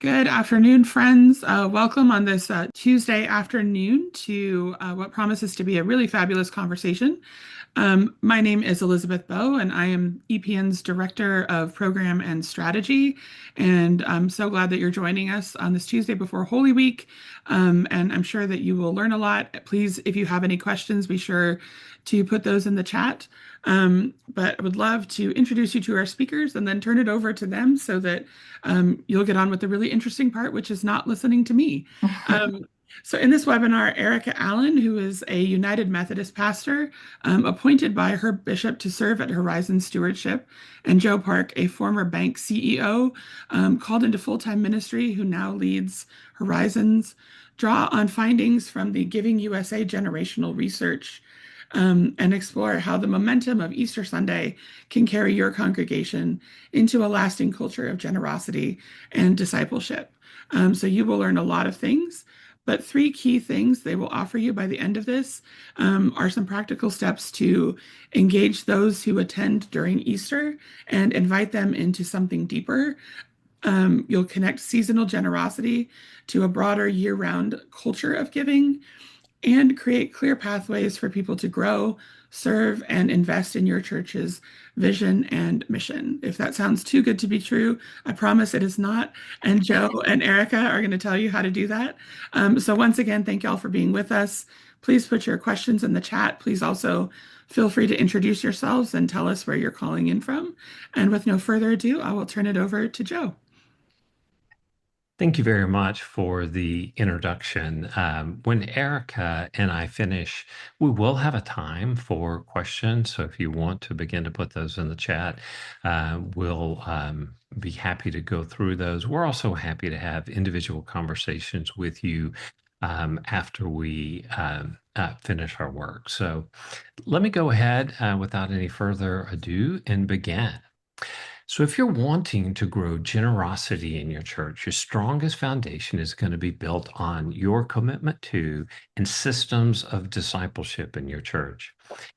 Good afternoon, friends. Welcome on this Tuesday afternoon to what promises to be a really fabulous conversation. My name is Elizabeth Bowe, and I am EPN's Director of Program and Strategy. And I'm so glad that you're joining us on this Tuesday before Holy Week. And I'm sure that you will learn a lot. Please, if you have any questions, be sure to put those in the chat. But I would love to introduce you to our speakers and then turn it over to them so that you'll get on with the really interesting part, which is not listening to me. Um, so in this webinar, Erica Allen, who is a United Methodist pastor, appointed by her bishop to serve at Horizon Stewardship, and Joe Park, a former bank CEO, called into full-time ministry, who now leads Horizons, draw on findings from the Giving USA generational research, and explore how the momentum of Easter Sunday can carry your congregation into a lasting culture of generosity and discipleship. So you will learn a lot of things, but three key things they will offer you by the end of this are some practical steps to engage those who attend during Easter and invite them into something deeper. You'll connect seasonal generosity to a broader year-round culture of giving and create clear pathways for people to grow, serve, and invest in your church's vision and mission. If that sounds too good to be true, I promise it is not. And Joe and Erica are going to tell you how to do that. So once again, thank y'all for being with us. Please put your questions in the chat. Please also feel free to introduce yourselves and tell us where you're calling in from. And with no further ado, I will turn it over to Joe. Thank you very much for the introduction. When Erica and I finish, we will have a time for questions. So if you want to begin to put those in the chat, we'll be happy to go through those. We're also happy to have individual conversations with you after we finish our work. So let me go ahead without any further ado and begin. So if you're wanting to grow generosity in your church, your strongest foundation is going to be built on your commitment to and systems of discipleship in your church.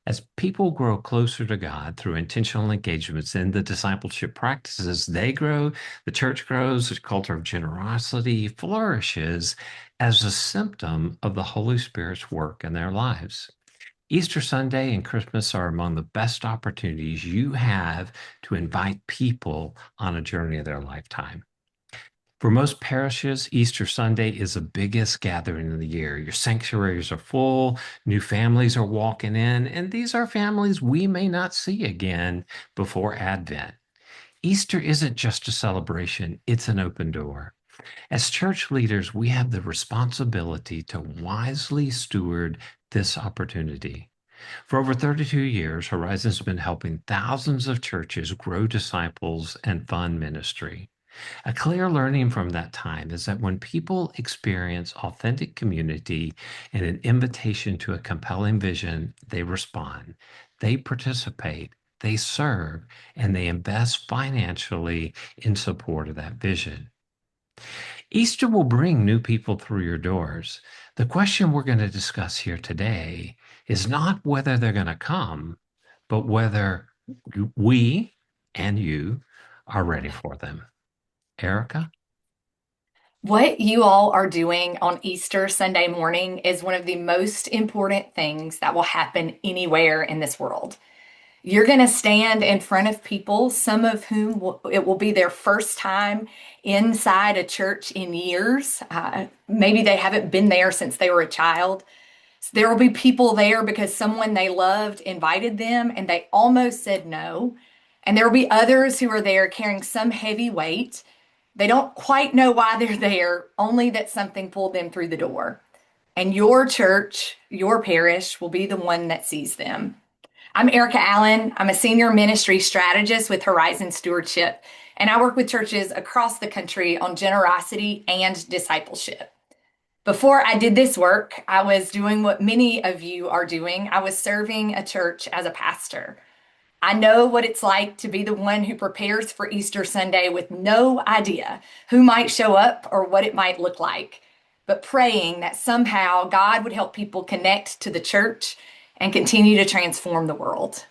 As people grow closer to God through intentional engagements in the discipleship practices, they grow, the church grows, the culture of generosity flourishes as a symptom of the Holy Spirit's work in their lives. Easter Sunday and Christmas are among the best opportunities you have to invite people on a journey of their lifetime. For most parishes, Easter Sunday is the biggest gathering of the year. Your sanctuaries are full, new families are walking in, and these are families we may not see again before Advent. Easter isn't just a celebration, it's an open door. As church leaders, we have the responsibility to wisely steward this opportunity. For over 32 years, Horizon's been helping thousands of churches grow disciples and fund ministry. A clear learning from that time is that when people experience authentic community and an invitation to a compelling vision, they respond, they participate, they serve, and they invest financially in support of that vision. Easter will bring new people through your doors. The question we're going to discuss here today is not whether they're going to come, but whether we and you are ready for them. Erica? What you all are doing on Easter Sunday morning is one of the most important things that will happen anywhere in this world. You're going to stand in front of people, some of whom it will be their first time inside a church in years. Maybe they haven't been there since they were a child. So there will be people there because someone they loved invited them and they almost said no. And there will be others who are there carrying some heavy weight. They don't quite know why they're there, only that something pulled them through the door. And your church, your parish, will be the one that sees them. I'm Erica Allen. I'm a senior ministry strategist with Horizon Stewardship, and I work with churches across the country on generosity and discipleship. Before I did this work, I was doing what many of you are doing. I was serving a church as a pastor. I know what it's like to be the one who prepares for Easter Sunday with no idea who might show up or what it might look like, but praying that somehow God would help people connect to the church and continue to transform the world.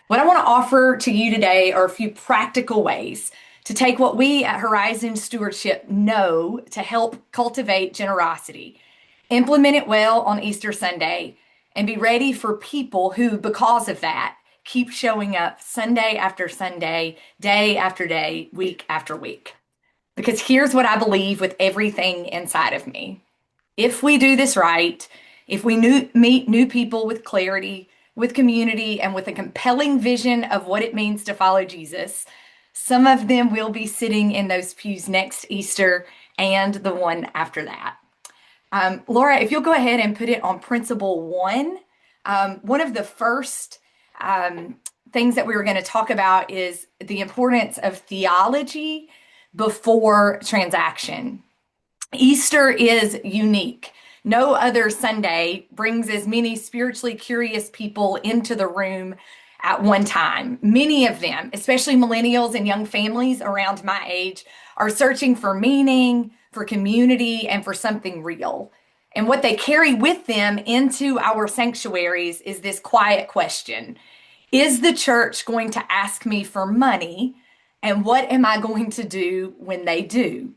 What I want to offer to you today are a few practical ways to take what we at Horizon Stewardship know to help cultivate generosity, implement it well on Easter Sunday, and be ready for people who, because of that, keep showing up Sunday after Sunday, day after day, week after week. Because here's what I believe with everything inside of me. If we do this right, if we meet new people with clarity, with community, and with a compelling vision of what it means to follow Jesus, some of them will be sitting in those pews next Easter and the one after that. Laura, if you'll go ahead and put it on principle one, one of the first things that we were going to talk about is the importance of theology before transaction. Easter is unique. No other Sunday brings as many spiritually curious people into the room at one time. Many of them, especially millennials and young families around my age, are searching for meaning, for community, and for something real. And what they carry with them into our sanctuaries is this quiet question: is the church going to ask me for money? And what am I going to do when they do?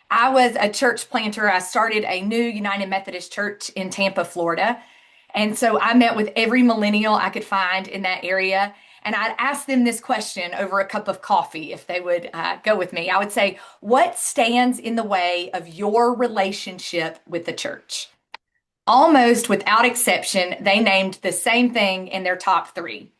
I was a church planter. I started a new United Methodist church in Tampa, Florida. And so I met with every millennial I could find in that area. And I'd ask them this question over a cup of coffee if they would go with me. I would say, what stands in the way of your relationship with the church? Almost without exception, they named the same thing in their top three.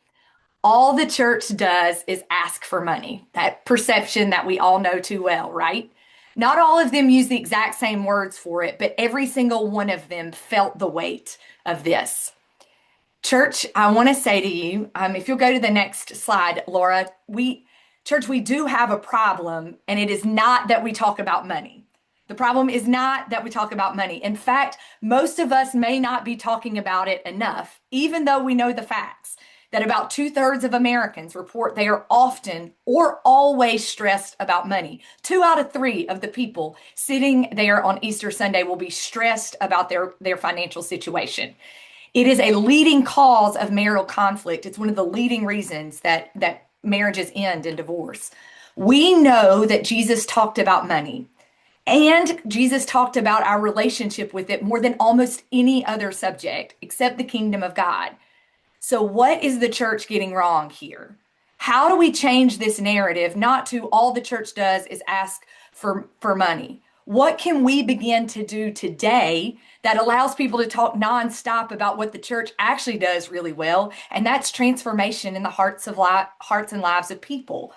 All the church does is ask for money. That perception that we all know too well, right? Not all of them use the exact same words for it, but every single one of them felt the weight of this. Church, I want to say to you, if you'll go to the next slide, Laura, we do have a problem, and it is not that we talk about money. The problem is not that we talk about money. In fact, most of us may not be talking about it enough, even though we know the facts that about 2/3 of Americans report they are often or always stressed about money. 2 out of 3 of the people sitting there on Easter Sunday will be stressed about their financial situation. It is a leading cause of marital conflict. It's one of the leading reasons that marriages end in divorce. We know that Jesus talked about money, and Jesus talked about our relationship with it more than almost any other subject except the kingdom of God. So what is the church getting wrong here? How do we change this narrative not to all the church does is ask for money? What can we begin to do today that allows people to talk nonstop about what the church actually does really well? And that's transformation in the hearts and lives of people.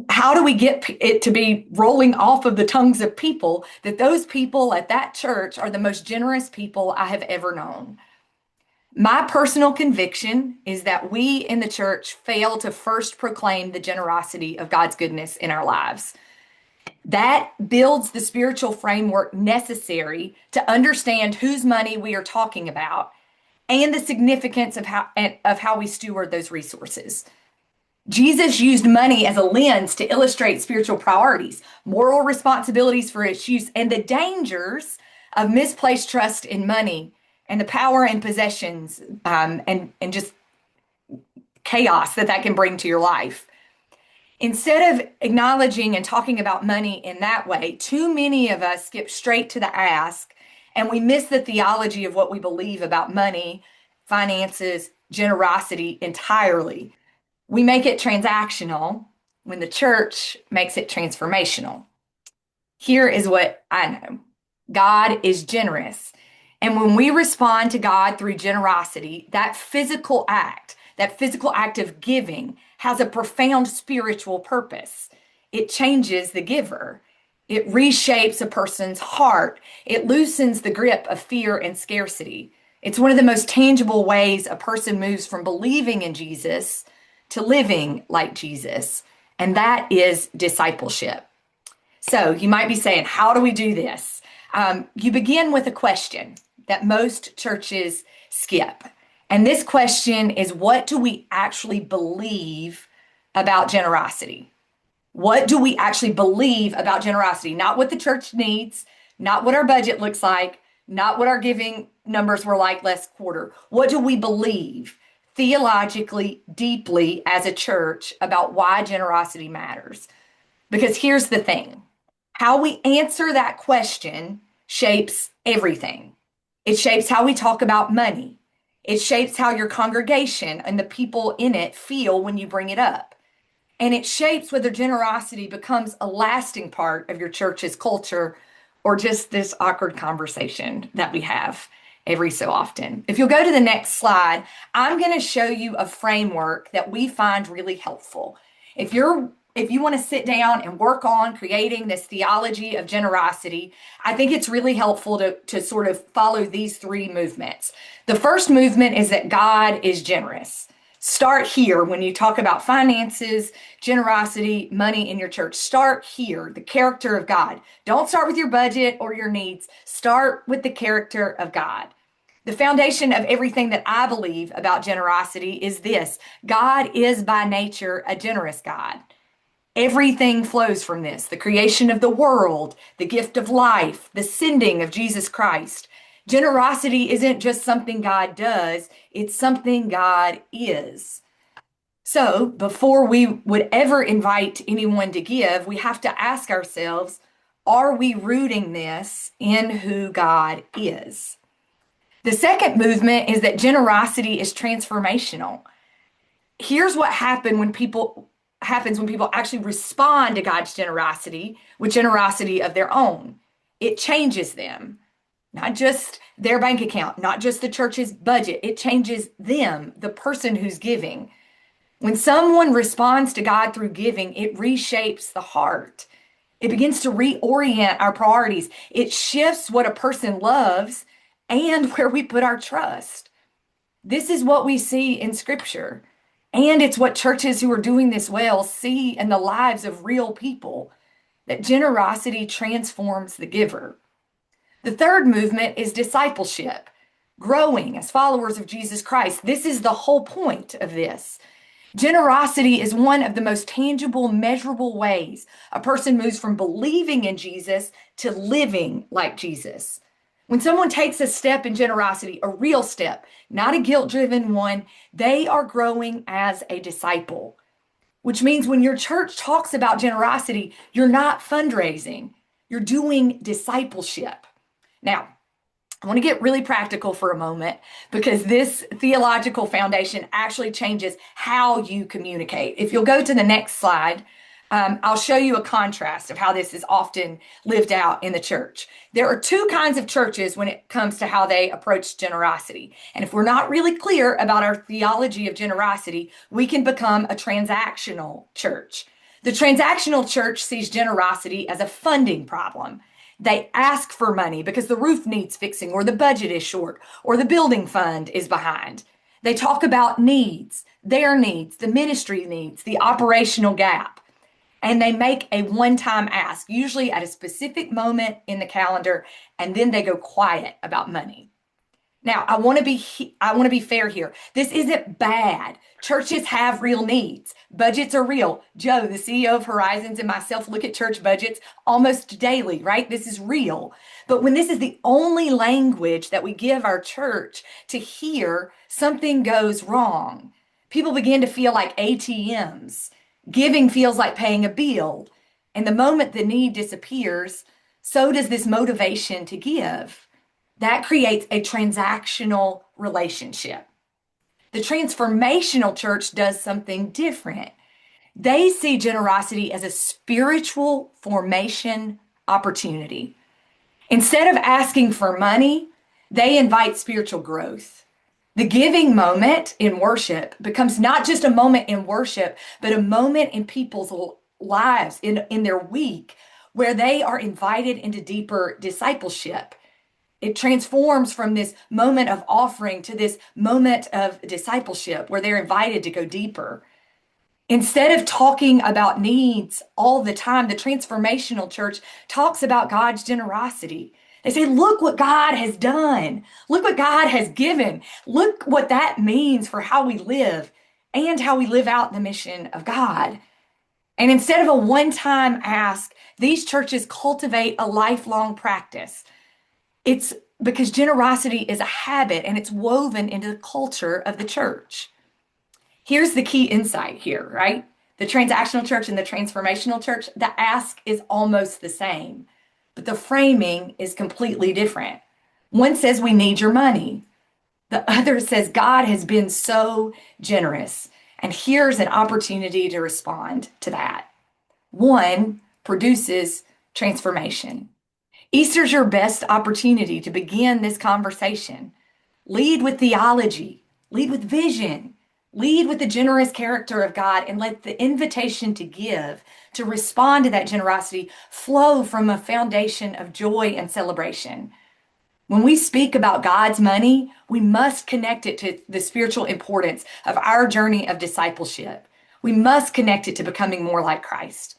How do we get it to be rolling off of the tongues of people that those people at that church are the most generous people I have ever known? My personal conviction is that we in the church fail to first proclaim the generosity of God's goodness in our lives. That builds the spiritual framework necessary to understand whose money we are talking about and the significance of how we steward those resources. Jesus used money as a lens to illustrate spiritual priorities, moral responsibilities for its use, and the dangers of misplaced trust in money and the power and possessions and just chaos that can bring to your life. Instead of acknowledging and talking about money in that way, too many of us skip straight to the ask, and we miss the theology of what we believe about money, finances, generosity entirely. We make it transactional when the church makes it transformational. Here is what I know. God is generous. And when we respond to God through generosity, that physical act of giving has a profound spiritual purpose. It changes the giver. It reshapes a person's heart. It loosens the grip of fear and scarcity. It's one of the most tangible ways a person moves from believing in Jesus to living like Jesus. And that is discipleship. So you might be saying, how do we do this? You begin with a question that most churches skip. And this question is, what do we actually believe about generosity? What do we actually believe about generosity? Not what the church needs, not what our budget looks like, not what our giving numbers were like last quarter. What do we believe theologically deeply as a church about why generosity matters. Because here's the thing, how we answer that question shapes everything. It shapes how we talk about money. It shapes how your congregation and the people in it feel when you bring it up. And it shapes whether generosity becomes a lasting part of your church's culture or just this awkward conversation that we have every so often. If you'll go to the next slide, I'm going to show you a framework that we find really helpful. If you want to sit down and work on creating this theology of generosity, I think it's really helpful to sort of follow these three movements. The first movement is that God is generous. Start here when you talk about finances, generosity, money in your church. Start here, the character of God. Don't start with your budget or your needs. Start with the character of God. The foundation of everything that I believe about generosity is this: God is by nature a generous God. Everything flows from this: the creation of the world, the gift of life, the sending of Jesus Christ. Generosity isn't just something God does, it's something God is. So, before we would ever invite anyone to give, we have to ask ourselves, are we rooting this in who God is? The second movement is that generosity is transformational. Here's what happens when people actually respond to God's generosity with generosity of their own. It changes them. Not just their bank account, not just the church's budget. It changes them, the person who's giving. When someone responds to God through giving, it reshapes the heart. It begins to reorient our priorities. It shifts what a person loves and where we put our trust. This is what we see in Scripture. And it's what churches who are doing this well see in the lives of real people, that generosity transforms the giver. The third movement is discipleship, growing as followers of Jesus Christ. This is the whole point of this. Generosity is one of the most tangible, measurable ways a person moves from believing in Jesus to living like Jesus. When someone takes a step in generosity, a real step, not a guilt-driven one, they are growing as a disciple. Which means when your church talks about generosity, you're not fundraising, you're doing discipleship. Now, I want to get really practical for a moment because this theological foundation actually changes how you communicate. If you'll go to the next slide, I'll show you a contrast of how this is often lived out in the church. There are two kinds of churches when it comes to how they approach generosity. And if we're not really clear about our theology of generosity, we can become a transactional church. The transactional church sees generosity as a funding problem. They ask for money because the roof needs fixing, or the budget is short, or the building fund is behind. They talk about needs, their needs, the ministry needs, the operational gap. And they make a one-time ask, usually at a specific moment in the calendar, and then they go quiet about money. Now, I want to be fair here. This isn't bad. Churches have real needs. Budgets are real. Joe, the CEO of Horizons, and myself look at church budgets almost daily, right? This is real. But when this is the only language that we give our church to hear, something goes wrong. People begin to feel like ATMs. Giving feels like paying a bill. And the moment the need disappears, so does this motivation to give. That creates a transactional relationship. The transformational church does something different. They see generosity as a spiritual formation opportunity. Instead of asking for money, they invite spiritual growth. The giving moment in worship becomes not just a moment in worship, but a moment in people's lives, in their week, where they are invited into deeper discipleship. It transforms from this moment of offering to this moment of discipleship where they're invited to go deeper. Instead of talking about needs all the time, the transformational church talks about God's generosity. They say, look what God has done. Look what God has given. Look what that means for how we live and how we live out the mission of God. And instead of a one-time ask, these churches cultivate a lifelong practice. It's because generosity is a habit and it's woven into the culture of the church. Here's the key insight here, right? The transactional church and the transformational church, the ask is almost the same, but the framing is completely different. One says, we need your money. The other says, God has been so generous. And here's an opportunity to respond to that. One produces transformation. Easter's your best opportunity to begin this conversation. Lead with theology, lead with vision, lead with the generous character of God, and let the invitation to give, to respond to that generosity, flow from a foundation of joy and celebration. When we speak about God's money, we must connect it to the spiritual importance of our journey of discipleship. We must connect it to becoming more like Christ.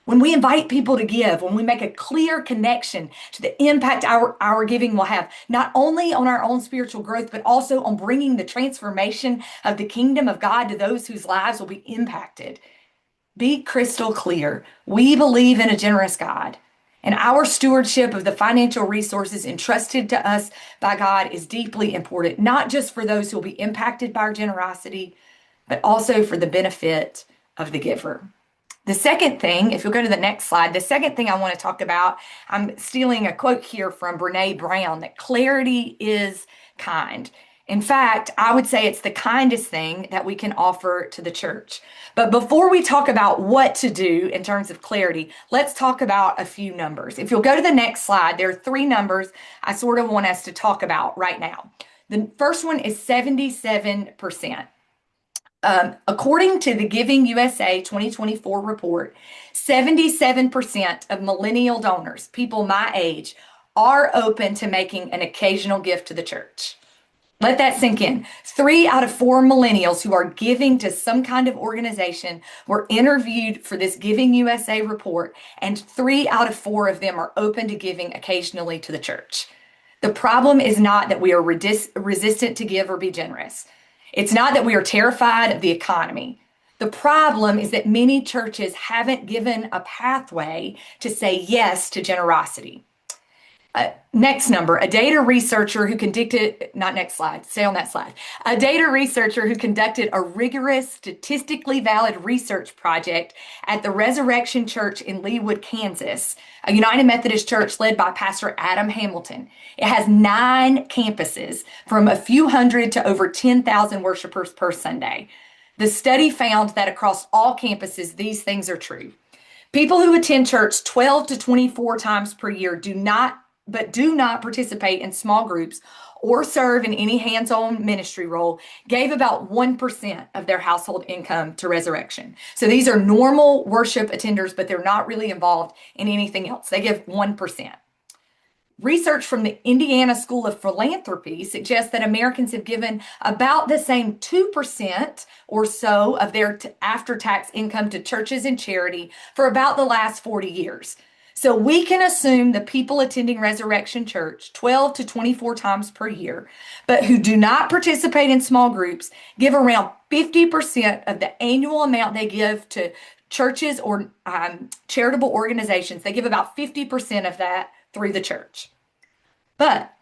When we invite people to give, when we make a clear connection to the impact our giving will have, not only on our own spiritual growth, but also on bringing the transformation of the kingdom of God to those whose lives will be impacted. Be crystal clear. We believe in a generous God, and our stewardship of the financial resources entrusted to us by God is deeply important, not just for those who will be impacted by our generosity, but also for the benefit of the giver. The second thing, if you'll go to the next slide, the second thing I want to talk about, I'm stealing a quote here from Brene Brown, that clarity is kind. In fact, I would say it's the kindest thing that we can offer to the church. But before we talk about what to do in terms of clarity, let's talk about a few numbers. If you'll go to the next slide, there are three numbers I sort of want us to talk about right now. The first one is 77%. According to the Giving USA 2024 report, 77% of millennial donors, people my age, are open to making an occasional gift to the church. Let that sink in. 3 out of 4 millennials who are giving to some kind of organization were interviewed for this Giving USA report, and 3 out of 4 of them are open to giving occasionally to the church. The problem is not that we are resistant to give or be generous. It's not that we are terrified of the economy. The problem is that many churches haven't given a pathway to say yes to generosity. Next number, a data researcher who conducted, not next slide, stay on that slide. A data researcher who conducted a rigorous, statistically valid research project at the Resurrection Church in Leawood, Kansas, a United Methodist church led by Pastor Adam Hamilton. It has 9 campuses from a few hundred to over 10,000 worshipers per Sunday. The study found that across all campuses, these things are true. People who attend church 12 to 24 times per year do not participate in small groups or serve in any hands-on ministry role, gave about 1% of their household income to Resurrection. So these are normal worship attenders, but they're not really involved in anything else. They give 1%. Research from the Indiana School of Philanthropy suggests that Americans have given about the same 2% or so of their after-tax income to churches and charity for about the last 40 years. So we can assume the people attending Resurrection Church 12 to 24 times per year, but who do not participate in small groups, give around 50% of the annual amount they give to churches or charitable organizations. They give about 50% of that through the church. But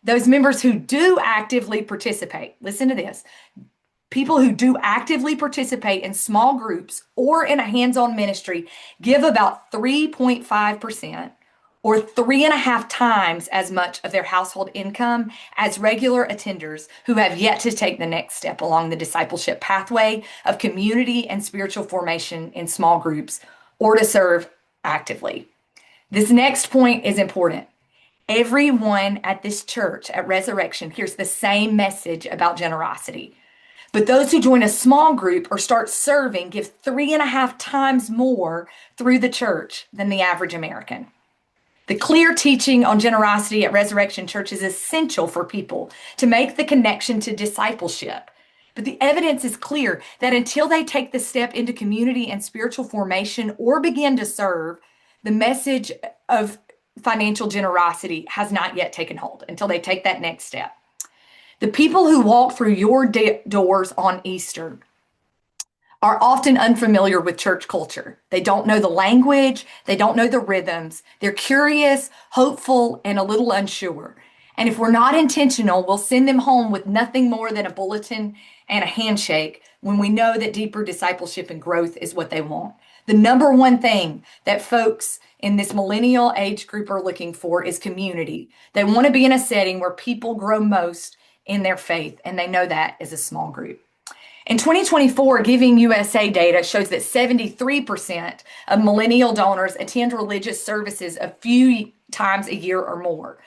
those members who do actively participate, listen to this, people who do actively participate in small groups or in a hands-on ministry give about 3.5% or 3.5 times as much of their household income as regular attenders who have yet to take the next step along the discipleship pathway of community and spiritual formation in small groups or to serve actively. This next point is important. Everyone at this church at Resurrection hears the same message about generosity. But those who join a small group or start serving give 3.5 times more through the church than the average American. The clear teaching on generosity at Resurrection Church is essential for people to make the connection to discipleship. But the evidence is clear that until they take the step into community and spiritual formation or begin to serve, the message of financial generosity has not yet taken hold until they take that next step. The people who walk through your doors on Easter are often unfamiliar with church culture. They don't know the language. They don't know the rhythms. They're curious, hopeful, and a little unsure. And if we're not intentional, we'll send them home with nothing more than a bulletin and a handshake when we know that deeper discipleship and growth is what they want. The number one thing that folks in this millennial age group are looking for is community. They want to be in a setting where people grow most in their faith, and they know that is a small group. In 2024, Giving USA data shows that 73% of millennial donors attend religious services a few times a year or more.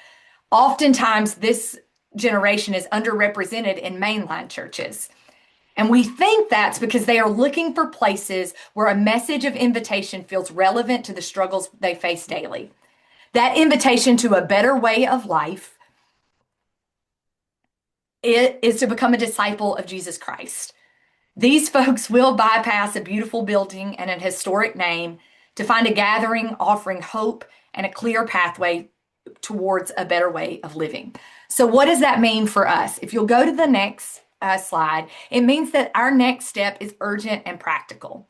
Oftentimes, this generation is underrepresented in mainline churches. And we think that's because they are looking for places where a message of invitation feels relevant to the struggles they face daily. That invitation to a better way of life is to become a disciple of Jesus Christ. These folks will bypass a beautiful building and an historic name to find a gathering offering hope and a clear pathway towards a better way of living. So, what does that mean for us? If you'll go to the next slide, it means that our next step is urgent and practical.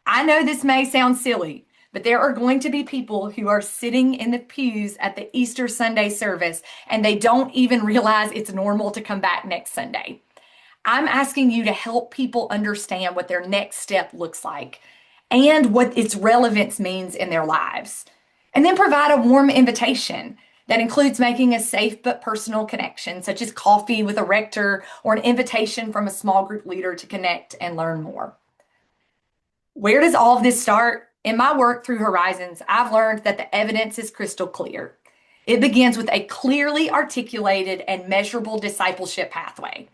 I know this may sound silly, but there are going to be people who are sitting in the pews at the Easter Sunday service and they don't even realize it's normal to come back next Sunday. I'm asking you to help people understand what their next step looks like and what its relevance means in their lives. And then provide a warm invitation that includes making a safe but personal connection, such as coffee with a rector or an invitation from a small group leader to connect and learn more. Where does all of this start? In my work through Horizons, I've learned that the evidence is crystal clear. It begins with a clearly articulated and measurable discipleship pathway.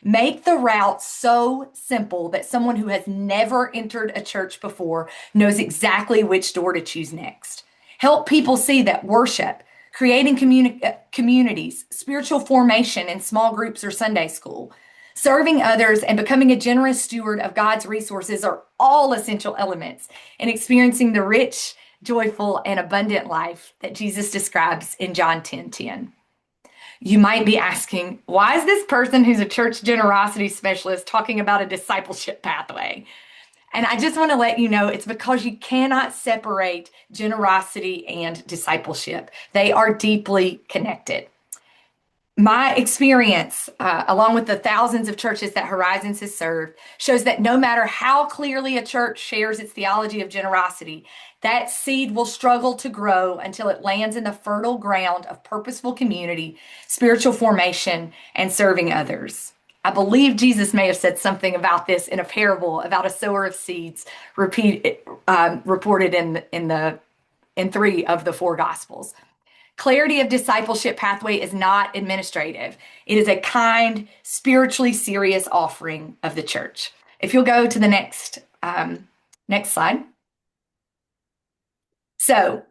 Make the route so simple that someone who has never entered a church before knows exactly which door to choose next. Help people see that worship, creating communities, spiritual formation in small groups or Sunday school, serving others, and becoming a generous steward of God's resources are all essential elements in experiencing the rich, joyful, and abundant life that Jesus describes in John 10:10. You might be asking, why is this person who's a church generosity specialist talking about a discipleship pathway? And I just want to let you know it's because you cannot separate generosity and discipleship. They are deeply connected. My experience, along with the thousands of churches that Horizons has served, shows that no matter how clearly a church shares its theology of generosity, that seed will struggle to grow until it lands in the fertile ground of purposeful community, spiritual formation, and serving others. I believe Jesus may have said something about this in a parable about a sower of seeds, reported in 3 of the 4 Gospels. Clarity of discipleship pathway is not administrative. It is a kind, spiritually serious offering of the church. If you'll go to the next slide. So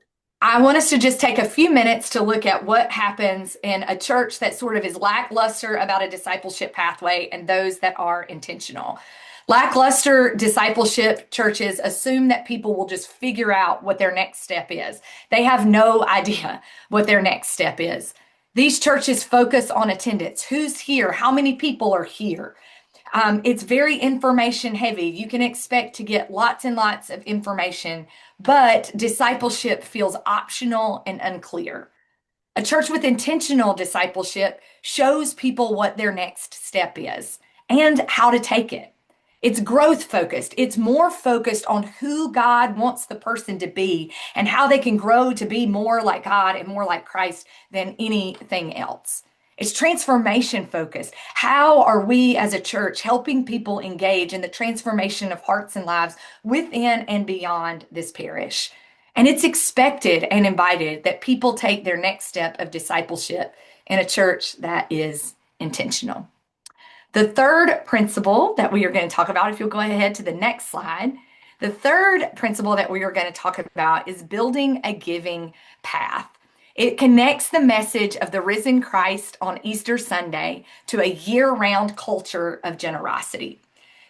I want us to just take a few minutes to look at what happens in a church that sort of is lackluster about a discipleship pathway and those that are intentional. Lackluster discipleship churches assume that people will just figure out what their next step is. They have no idea what their next step is. These churches focus on attendance. Who's here? How many people are here? It's very information heavy. You can expect to get lots and lots of information, but discipleship feels optional and unclear. A church with intentional discipleship shows people what their next step is and how to take it. It's growth focused. It's more focused on who God wants the person to be and how they can grow to be more like God and more like Christ than anything else. It's transformation focused. How are we as a church helping people engage in the transformation of hearts and lives within and beyond this parish? And it's expected and invited that people take their next step of discipleship in a church that is intentional. The third principle that we are going to talk about, if you'll go ahead to the next slide, the third principle that we are going to talk about is building a giving path. It connects the message of the risen Christ on Easter Sunday to a year-round culture of generosity.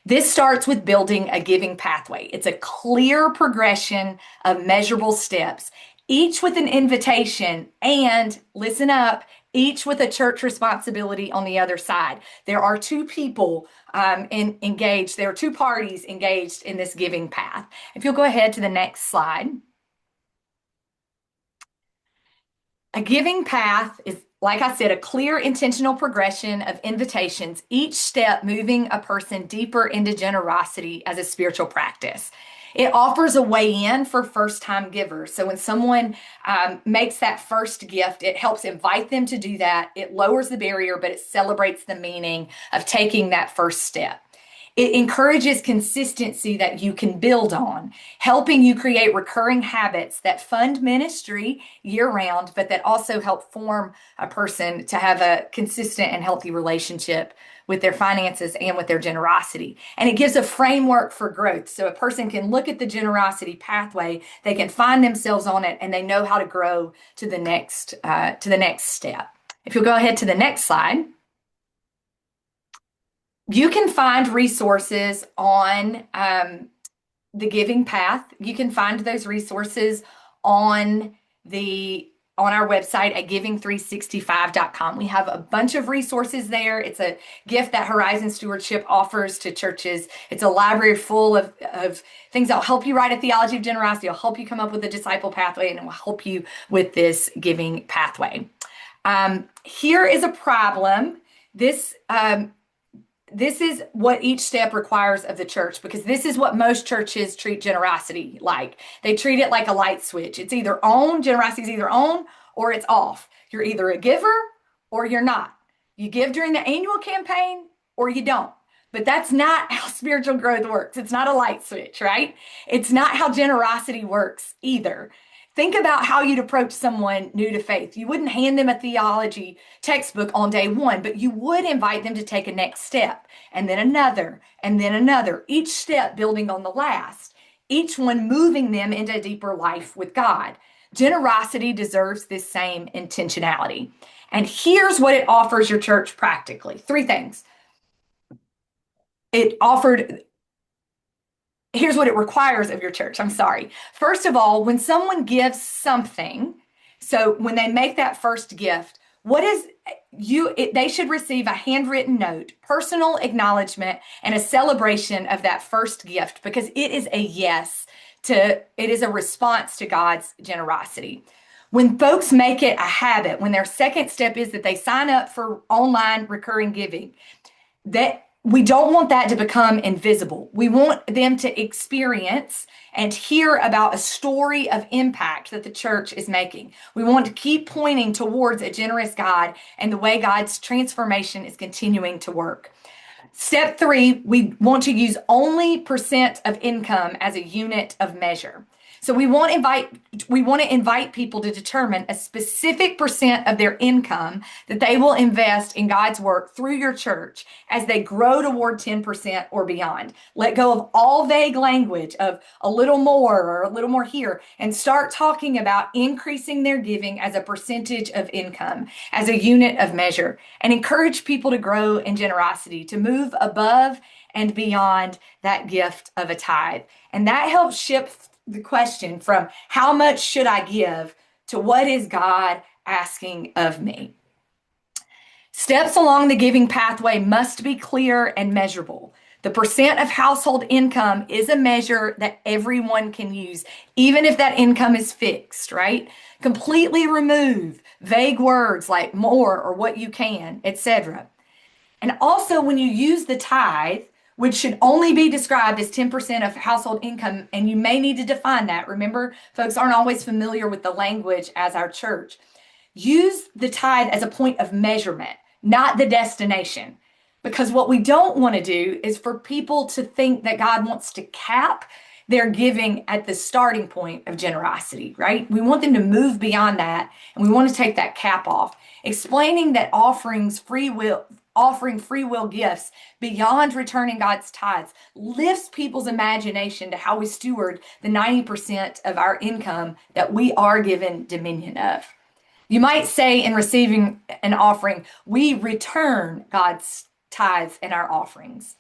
This starts with building a giving pathway. It's a clear progression of measurable steps, each with an invitation and, listen up, each with a church responsibility on the other side. There are 2 people engaged. There are 2 parties engaged in this giving path. If you'll go ahead to the next slide. A giving path is like I said, a clear intentional progression of invitations, each step moving a person deeper into generosity as a spiritual practice. It offers a way in for first-time givers. So when someone makes that first gift, it helps invite them to do that. It lowers the barrier, but it celebrates the meaning of taking that first step. It encourages consistency that you can build on, helping you create recurring habits that fund ministry year round, but that also help form a person to have a consistent and healthy relationship with their finances and with their generosity. And it gives a framework for growth. So a person can look at the generosity pathway, they can find themselves on it, and they know how to grow to the next step. If you'll go ahead to the next slide. You can find resources on the giving path. You can find those resources on our website at giving365.com. We have a bunch of resources there. It's a gift that Horizon Stewardship offers to churches. It's a library full of things that will help you write a theology of generosity, will help you come up with a disciple pathway, and it will help you with this giving pathway. Here is a problem. This is what each step requires of the church, because this is what most churches treat generosity like. They treat it like a light switch. It's either on, generosity is either on or it's off. You're either a giver or you're not. You give during the annual campaign or you don't. But that's not how spiritual growth works. It's not a light switch, right? It's not how generosity works either. Think about how you'd approach someone new to faith. You wouldn't hand them a theology textbook on day one, but you would invite them to take a next step, and then another, and then another, each step building on the last, each one moving them into a deeper life with God. Generosity deserves this same intentionality. And here's what it offers your church practically. 3 things. Here's what it requires of your church. I'm sorry. First of all, when someone gives something, so when they make that first gift, they should receive a handwritten note, personal acknowledgement, and a celebration of that first gift, because it is it is a response to God's generosity. When folks make it a habit, when their second step is that they sign up for online recurring giving, that we don't want that to become invisible. We want them to experience and hear about a story of impact that the church is making. We want to keep pointing towards a generous God and the way God's transformation is continuing to work. Step 3, we want to use only percent of income as a unit of measure. So we want to invite people to determine a specific percent of their income that they will invest in God's work through your church as they grow toward 10% or beyond. Let go of all vague language of a little more or a little more here, and start talking about increasing their giving as a percentage of income, as a unit of measure, and encourage people to grow in generosity, to move above and beyond that gift of a tithe. And that helps shift the question from how much should I give to what is God asking of me. Steps along the giving pathway must be clear and measurable. The percent of household income is a measure that everyone can use, even if that income is fixed, right? Completely remove vague words like more or what you can, etc. And also, when you use the tithe, which should only be described as 10% of household income, and you may need to define that. Remember, folks aren't always familiar with the language as our church. Use the tithe as a point of measurement, not the destination. Because what we don't want to do is for people to think that God wants to cap their giving at the starting point of generosity, right? We want them to move beyond that, and we want to take that cap off. Explaining that offering free will gifts beyond returning God's tithes lifts people's imagination to how we steward the 90% of our income that we are given dominion of. You might say in receiving an offering, we return God's tithes and our offerings.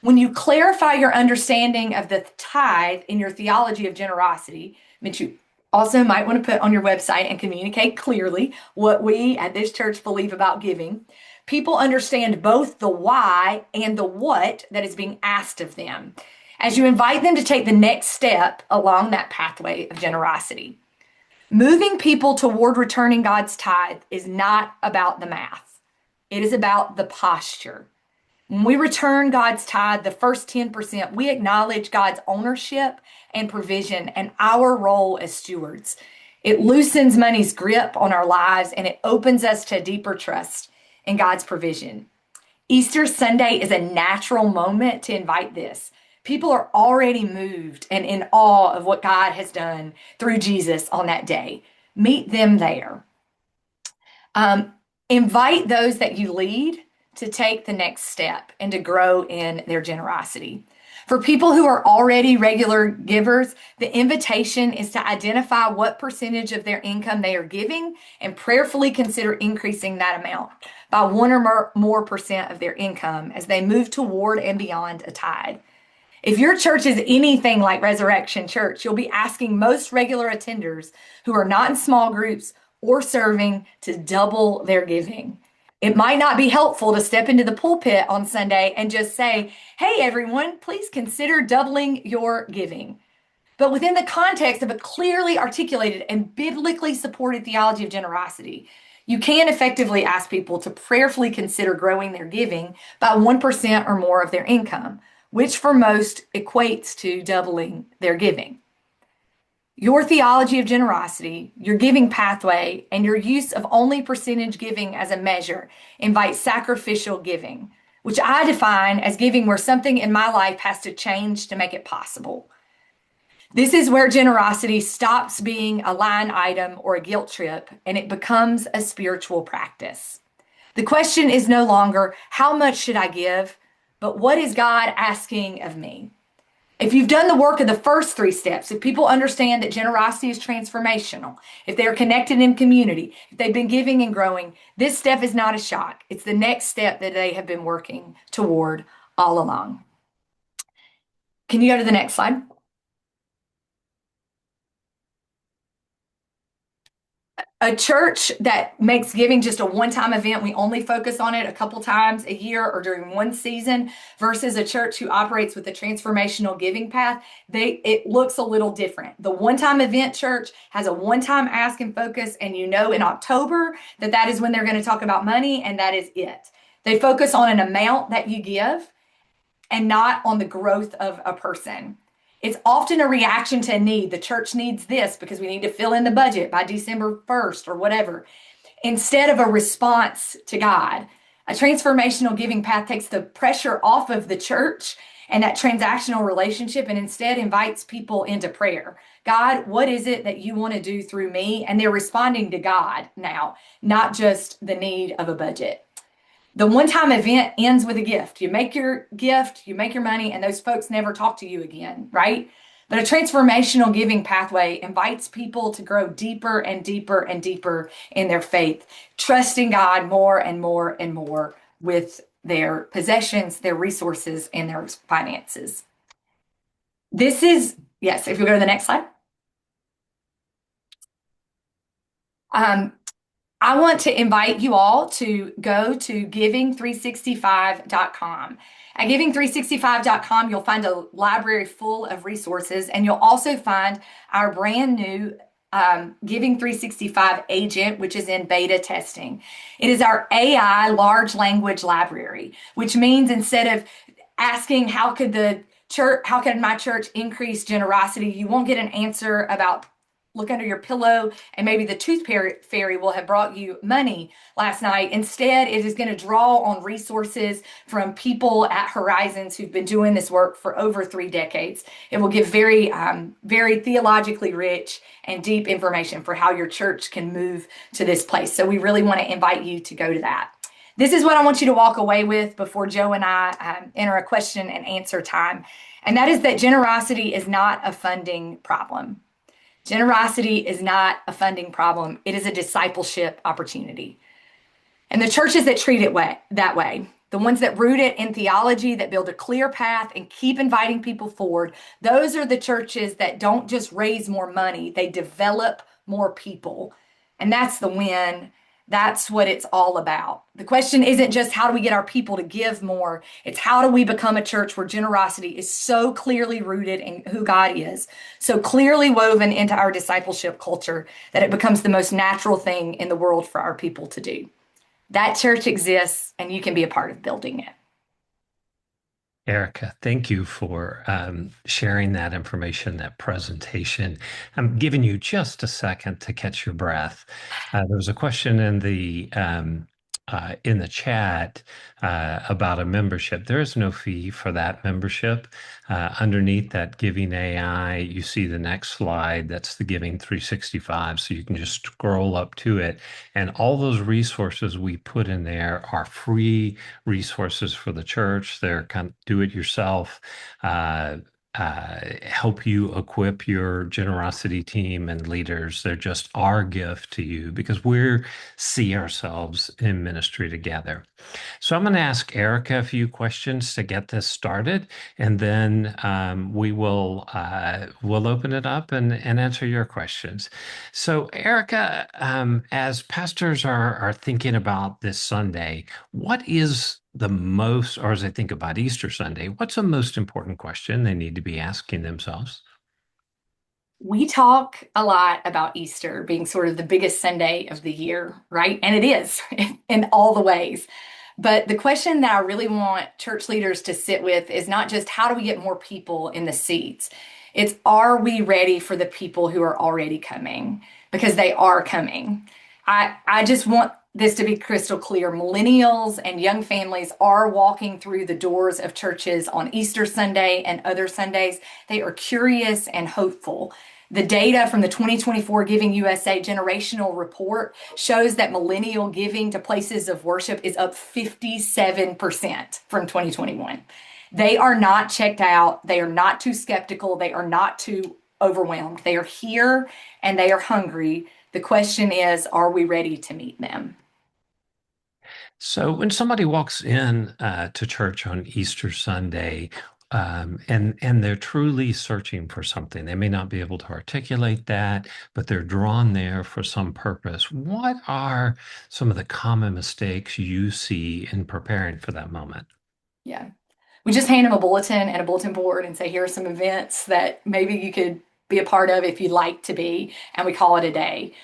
When you clarify your understanding of the tithe in your theology of generosity, which you also might want to put on your website and communicate clearly what we at this church believe about giving, people understand both the why and the what that is being asked of them as you invite them to take the next step along that pathway of generosity. Moving people toward returning God's tithe is not about the math. It is about the posture. When we return God's tithe, the first 10%, we acknowledge God's ownership and provision and our role as stewards. It loosens money's grip on our lives and it opens us to deeper trust in God's provision. Easter Sunday is a natural moment to invite this. People are already moved and in awe of what God has done through Jesus on that day. Meet them there. Um, Invite those that you lead to take the next step and to grow in their generosity. For people who are already regular givers, the invitation is to identify what percentage of their income they are giving and prayerfully consider increasing that amount by 1 or more% of their income as they move toward and beyond a tithe. If your church is anything like Resurrection Church, you'll be asking most regular attenders who are not in small groups or serving to double their giving. It might not be helpful to step into the pulpit on Sunday and just say, hey, everyone, please consider doubling your giving. But within the context of a clearly articulated and biblically supported theology of generosity, you can effectively ask people to prayerfully consider growing their giving by 1% or more of their income, which for most equates to doubling their giving. Your theology of generosity, your giving pathway, and your use of only percentage giving as a measure invite sacrificial giving, which I define as giving where something in my life has to change to make it possible. This is where generosity stops being a line item or a guilt trip and it becomes a spiritual practice. The question is no longer, how much should I give? But what is God asking of me? If you've done the work of the first 3 steps, if people understand that generosity is transformational, if they're connected in community, if they've been giving and growing, this step is not a shock. It's the next step that they have been working toward all along. Can you go to the next slide? A church that makes giving just a one-time event, we only focus on it a couple times a year or during one season, versus a church who operates with a transformational giving path, it looks a little different. The one-time event church has a one-time ask and focus, and you know in October that is when they're going to talk about money, and that is it. They focus on an amount that you give and not on the growth of a person. It's often a reaction to a need. The church needs this because we need to fill in the budget by December 1st or whatever, instead of a response to God. A transformational giving path takes the pressure off of the church and that transactional relationship and instead invites people into prayer. God, what is it that you want to do through me? And they're responding to God now, not just the need of a budget. The one-time event ends with a gift. You make your gift, you make your money, and those folks never talk to you again, right? But a transformational giving pathway invites people to grow deeper and deeper and deeper in their faith, trusting God more and more and more with their possessions, their resources, and their finances. Yes, if you go to the next slide. I want to invite you all to go to giving365.com. At giving365.com, you'll find a library full of resources, and you'll also find our brand new Giving 365 agent, which is in beta testing. It is our AI large language library, which means instead of asking how could my church increase generosity, you won't get an answer about look under your pillow and maybe the tooth fairy will have brought you money last night. Instead, it is going to draw on resources from people at Horizons who've been doing this work for over 3 decades. It will give very, very theologically rich and deep information for how your church can move to this place. So we really want to invite you to go to that. This is what I want you to walk away with before Joe and I enter a question and answer time. And that is that generosity is not a funding problem. Generosity is not a funding problem. It is a discipleship opportunity. And the churches that treat it that way, the ones that root it in theology, that build a clear path and keep inviting people forward, those are the churches that don't just raise more money, they develop more people. And that's the win That's what it's all about. The question isn't just how do we get our people to give more? It's how do we become a church where generosity is so clearly rooted in who God is, so clearly woven into our discipleship culture that it becomes the most natural thing in the world for our people to do. That church exists, and you can be a part of building it. Erica, thank you for sharing that information, that presentation. I'm giving you just a second to catch your breath. There was a question in the chat about a membership. There is no fee for that membership. Underneath that Giving AI, you see the next slide. That's the Giving 365. So you can just scroll up to it. And all those resources we put in there are free resources for the church. They're kind of do it yourself. Help you equip your generosity team and leaders. They're just our gift to you because we see ourselves in ministry together. So I'm going to ask Erica a few questions to get this started, and then we'll open it up and answer your questions. So Erica, as pastors are thinking about this Sunday, what is the most, or as I think about Easter Sunday, what's the most important question they need to be asking themselves? We talk a lot about Easter being sort of the biggest Sunday of the year, right? And it is in all the ways. But the question that I really want church leaders to sit with is not just how do we get more people in the seats? It's are we ready for the people who are already coming? Because they are coming. I just want this to be crystal clear. Millennials and young families are walking through the doors of churches on Easter Sunday and other Sundays. They are curious and hopeful. The data from the 2024 Giving USA generational report shows that millennial giving to places of worship is up 57% from 2021. They are not checked out. They are not too skeptical. They are not too overwhelmed. They are here and they are hungry. The question is, are we ready to meet them? So when somebody walks in to church on Easter Sunday, and they're truly searching for something, they may not be able to articulate that, but they're drawn there for some purpose. What are some of the common mistakes you see in preparing for that moment? Yeah. We just hand them a bulletin and a bulletin board and say, here are some events that maybe you could be a part of if you'd like to be, and we call it a day.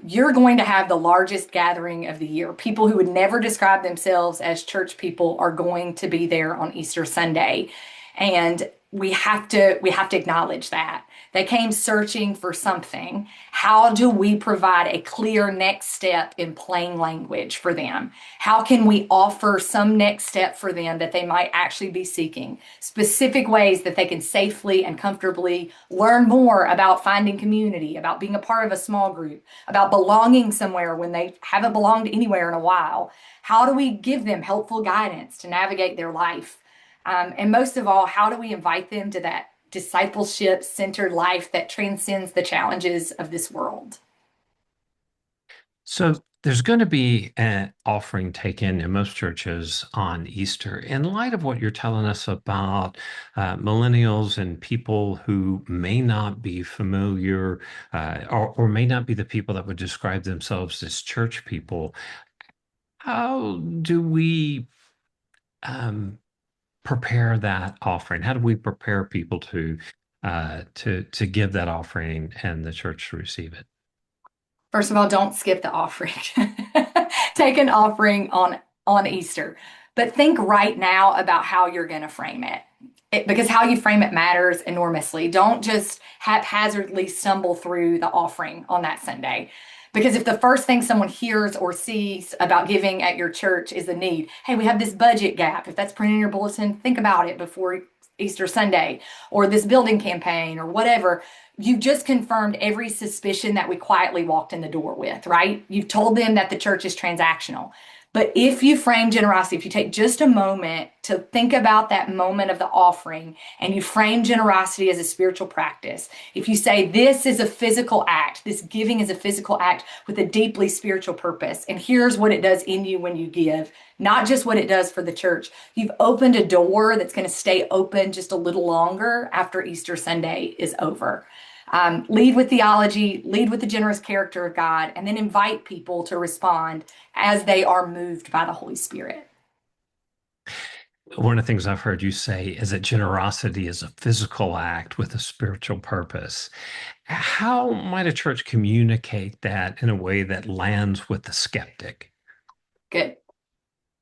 You're going to have the largest gathering of the year. People who would never describe themselves as church people are going to be there on Easter Sunday. And we have to acknowledge that. They came searching for something. How do we provide a clear next step in plain language for them? How can we offer some next step for them that they might actually be seeking? Specific ways that they can safely and comfortably learn more about finding community, about being a part of a small group, about belonging somewhere when they haven't belonged anywhere in a while. How do we give them helpful guidance to navigate their life? And most of all, how do we invite them to that discipleship centered life that transcends the challenges of this world? So there's going to be an offering taken in most churches on Easter. In light of what you're telling us about millennials and people who may not be familiar or may not be the people that would describe themselves as church people, how do we um, prepare that offering? How do we prepare people to give that offering and the church to receive it? First of all, don't skip the offering. Take an offering on Easter, but think right now about how you're going to frame it, because how you frame it matters enormously. Don't just haphazardly stumble through the offering on that Sunday. Because if the first thing someone hears or sees about giving at your church is a need, hey, we have this budget gap. If that's printed in your bulletin, think about it before Easter Sunday, or this building campaign, or whatever. You've just confirmed every suspicion that we quietly walked in the door with, right? You've told them that the church is transactional. But if you frame generosity, if you take just a moment to think about that moment of the offering and you frame generosity as a spiritual practice, if you say this is a physical act, this giving is a physical act with a deeply spiritual purpose, and here's what it does in you when you give, not just what it does for the church, you've opened a door that's going to stay open just a little longer after Easter Sunday is over. Lead with theology, lead with the generous character of God, and then invite people to respond as they are moved by the Holy Spirit. One of the things I've heard you say is that generosity is a physical act with a spiritual purpose. How might a church communicate that in a way that lands with the skeptic? Good.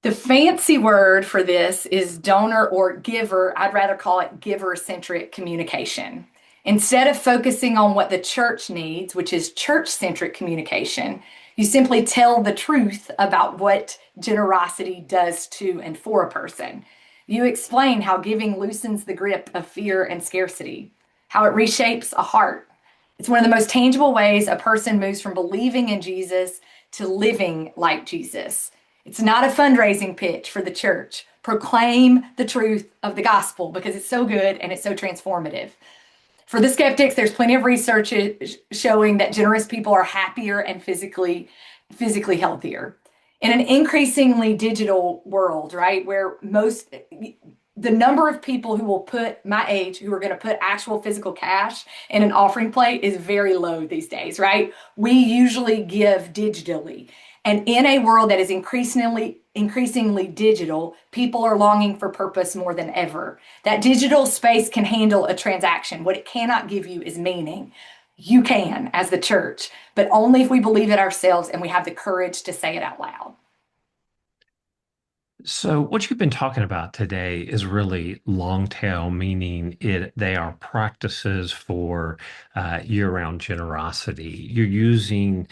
The fancy word for this is donor or giver. I'd rather call it giver-centric communication. Instead of focusing on what the church needs, which is church-centric communication, you simply tell the truth about what generosity does to and for a person. You explain how giving loosens the grip of fear and scarcity, how it reshapes a heart. It's one of the most tangible ways a person moves from believing in Jesus to living like Jesus. It's not a fundraising pitch for the church. Proclaim the truth of the gospel because it's so good and it's so transformative. For the skeptics, there's plenty of research showing that generous people are happier and physically healthier. In an increasingly digital world, right, where the number of people who will put my age who are going to put actual physical cash in an offering plate is very low these days, right? We usually give digitally. And in a world that is increasingly digital, people are longing for purpose more than ever. That digital space can handle a transaction. What it cannot give you is meaning. You can as the church, but only if we believe it ourselves and we have the courage to say it out loud. So what you've been talking about today is really long tail, meaning they are practices for year-round generosity. You're using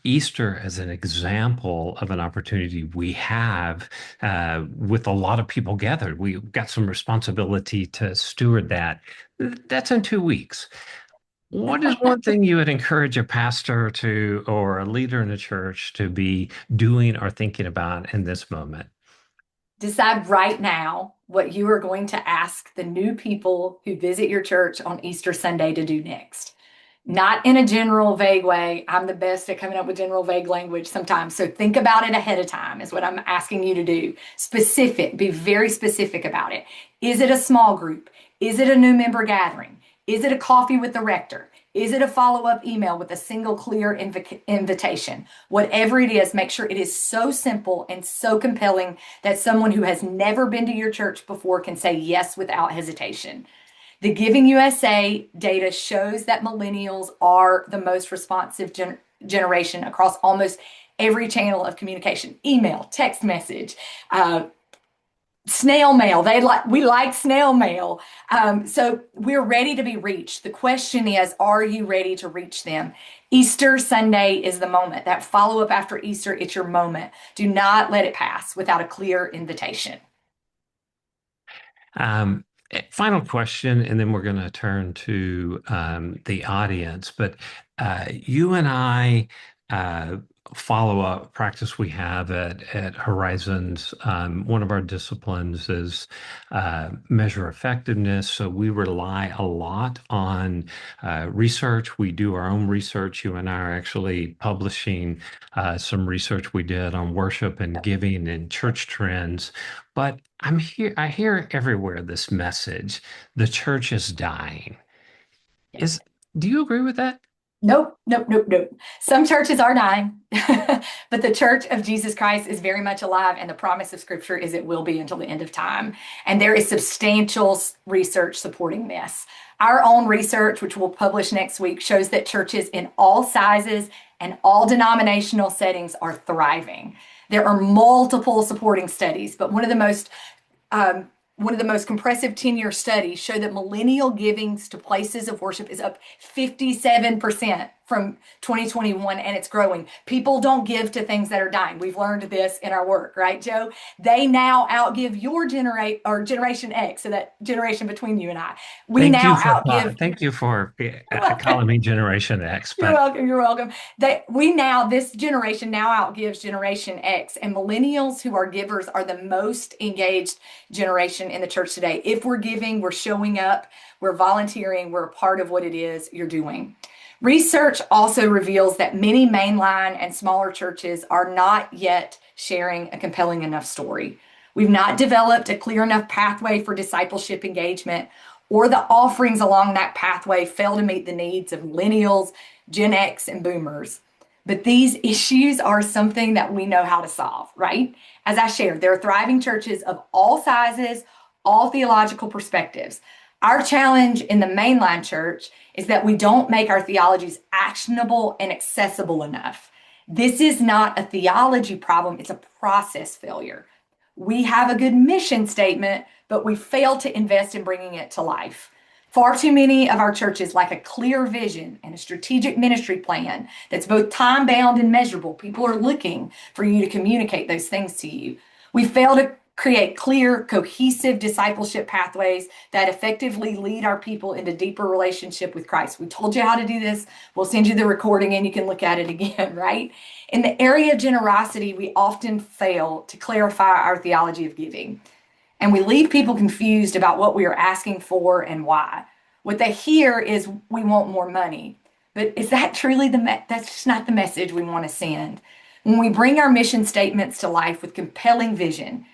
Easter as an example of an opportunity we have with a lot of people gathered. We've got some responsibility to steward that. That's in 2 weeks. What is one thing you would encourage a pastor to or a leader in a church to be doing or thinking about in this moment? Decide right now what you are going to ask the new people who visit your church on Easter Sunday to do next. Not in a general, vague way. I'm the best at coming up with general, vague language sometimes. So think about it ahead of time, is what I'm asking you to do. Specific, be very specific about it. Is it a small group? Is it a new member gathering? Is it a coffee with the rector? Is it a follow-up email with a single clear invitation? Whatever it is, make sure it is so simple and so compelling that someone who has never been to your church before can say yes without hesitation. The Giving USA data shows that millennials are the most responsive generation across almost every channel of communication: email, text message, snail mail. We like snail mail. So we're ready to be reached. The question is, are you ready to reach them? Easter Sunday is the moment. That follow up after Easter, it's your moment. Do not let it pass without a clear invitation. Final question, and then we're going to turn to the audience. But you and I follow up practice we have at Horizons. One of our disciplines is measure effectiveness. So we rely a lot on research. We do our own research. You and I are actually publishing some research we did on worship and giving and church trends. But I hear everywhere this message: the church is dying. Do you agree with that? Nope, nope, nope, nope. Some churches are dying, but the Church of Jesus Christ is very much alive, and the promise of Scripture is it will be until the end of time. And there is substantial research supporting this. Our own research, which we'll publish next week, shows that churches in all sizes and all denominational settings are thriving. There are multiple supporting studies, but one of the most comprehensive 10-year studies show that millennial givings to places of worship is up 57% from 2021, and it's growing. People don't give to things that are dying. We've learned this in our work, right, Joe? They now outgive your Generation X, so that generation between you and I. Thank you for calling me Generation X. You're welcome. You're welcome. This generation now outgives Generation X, and millennials who are givers are the most engaged generation in the church today. If we're giving, we're showing up, we're volunteering, we're a part of what it is you're doing. Research also reveals that many mainline and smaller churches are not yet sharing a compelling enough story. We've not developed a clear enough pathway for discipleship engagement or the offerings along that pathway fail to meet the needs of millennials, Gen X, and boomers. But these issues are something that we know how to solve, right? As I shared, there are thriving churches of all sizes, all theological perspectives. Our challenge in the mainline church is that we don't make our theologies actionable and accessible enough. This is not a theology problem, it's a process failure. We have a good mission statement, but we fail to invest in bringing it to life. Far too many of our churches lack a clear vision and a strategic ministry plan that's both time bound and measurable. People are looking for you to communicate those things to you. We fail to create clear, cohesive discipleship pathways that effectively lead our people into deeper relationship with Christ. We told you how to do this. We'll send you the recording and you can look at it again, right? In the area of generosity, we often fail to clarify our theology of giving. And we leave people confused about what we are asking for and why. What they hear is we want more money. But is that truly that's just not the message we want to send. When we bring our mission statements to life with compelling vision,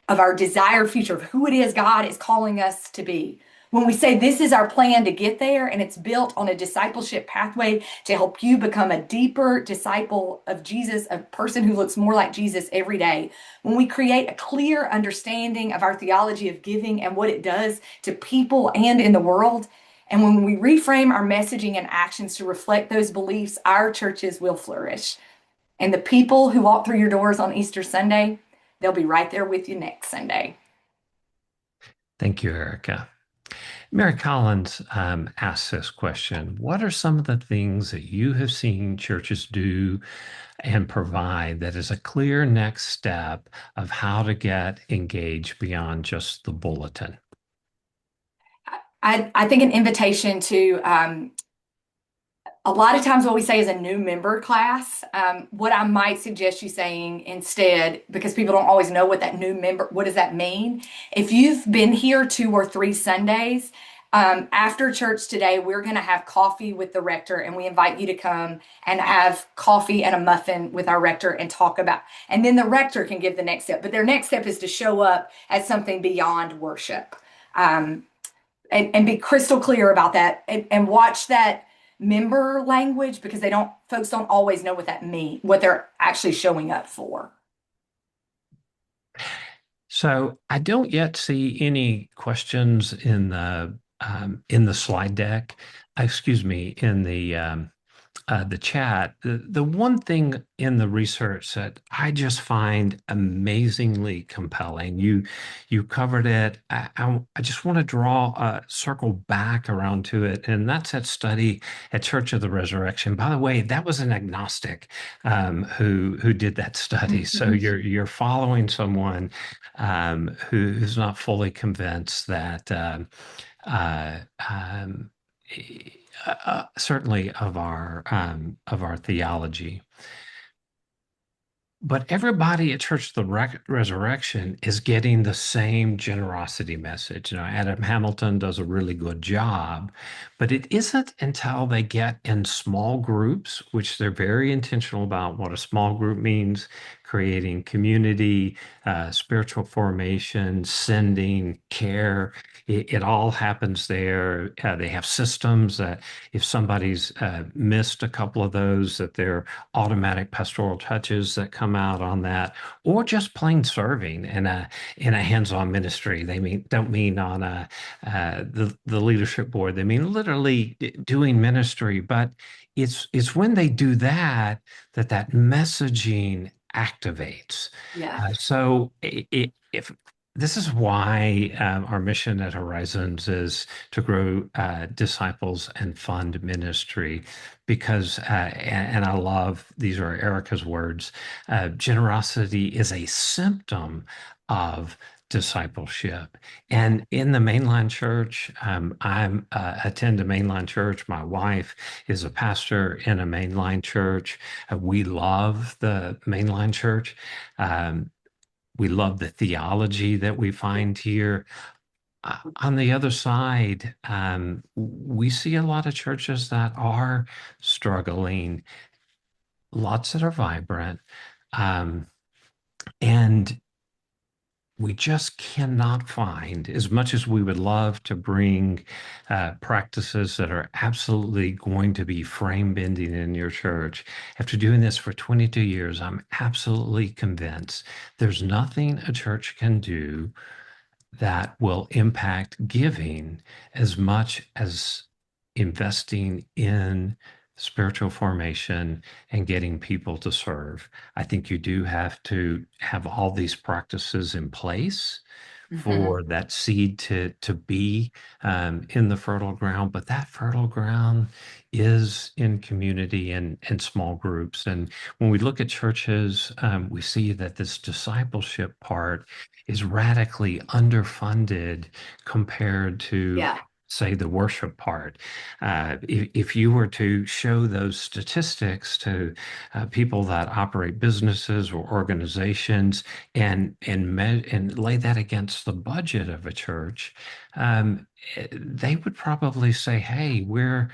of our desired future, of who it is God is calling us to be. When we say this is our plan to get there, and it's built on a discipleship pathway to help you become a deeper disciple of Jesus, a person who looks more like Jesus every day. When we create a clear understanding of our theology of giving and what it does to people and in the world, and when we reframe our messaging and actions to reflect those beliefs, our churches will flourish. And the people who walk through your doors on Easter Sunday, they'll be right there with you next Sunday. Thank you, Erica. Mary Collins asks this question. What are some of the things that you have seen churches do and provide that is a clear next step of how to get engaged beyond just the bulletin? I think an invitation to a lot of times what we say is a new member class. What I might suggest you saying instead, because people don't always know what that new member, what does that mean? If you've been here 2 or 3 Sundays, after church today, we're going to have coffee with the rector, and we invite you to come and have coffee and a muffin with our rector and talk about, and then the rector can give the next step. But their next step is to show up as something beyond worship. And be crystal clear about that, and watch that member language, because folks don't always know what that means, what they're actually showing up for. So I don't yet see any questions in the slide deck. Excuse me, in the chat. The one thing in the research that I just find amazingly compelling, you covered it. I just want to draw a circle back around to it, and that's that study at Church of the Resurrection. By the way, that was an agnostic who did that study. So you're following someone who's not fully convinced that. Uh, um, Certainly of our theology. But everybody at Church of the Resurrection is getting the same generosity message. Adam Hamilton does a really good job, but it isn't until they get in small groups, which they're very intentional about what a small group means, creating community, spiritual formation, sending, care. It all happens there. They have systems that if somebody's missed a couple of those, that they're automatic pastoral touches that come out on that, or just plain serving in a hands-on ministry. They don't mean on the leadership board. They mean literally doing ministry. But it's when they do that that messaging activates. Yeah. So if this is why our mission at Horizons is to grow disciples and fund ministry, because, and I love, these are Erica's words, generosity is a symptom of discipleship. And in the mainline church, I'm attend a mainline church. My wife is a pastor in a mainline church. We love the mainline church. We love the theology that we find here. On the other side, we see a lot of churches that are struggling, lots that are vibrant, and we just cannot find, as much as we would love to bring practices that are absolutely going to be frame bending in your church. After doing this for 22 years, I'm absolutely convinced there's nothing a church can do that will impact giving as much as investing in spiritual formation and getting people to serve. I think you do have to have all these practices in place Hmm. for that seed to be in the fertile ground, but that fertile ground is in community and small groups. And when we look at churches, we see that this discipleship part is radically underfunded compared to, Yeah. say, the worship part. If you were to show those statistics to people that operate businesses or organizations and lay that against the budget of a church, they would probably say, "Hey, we're."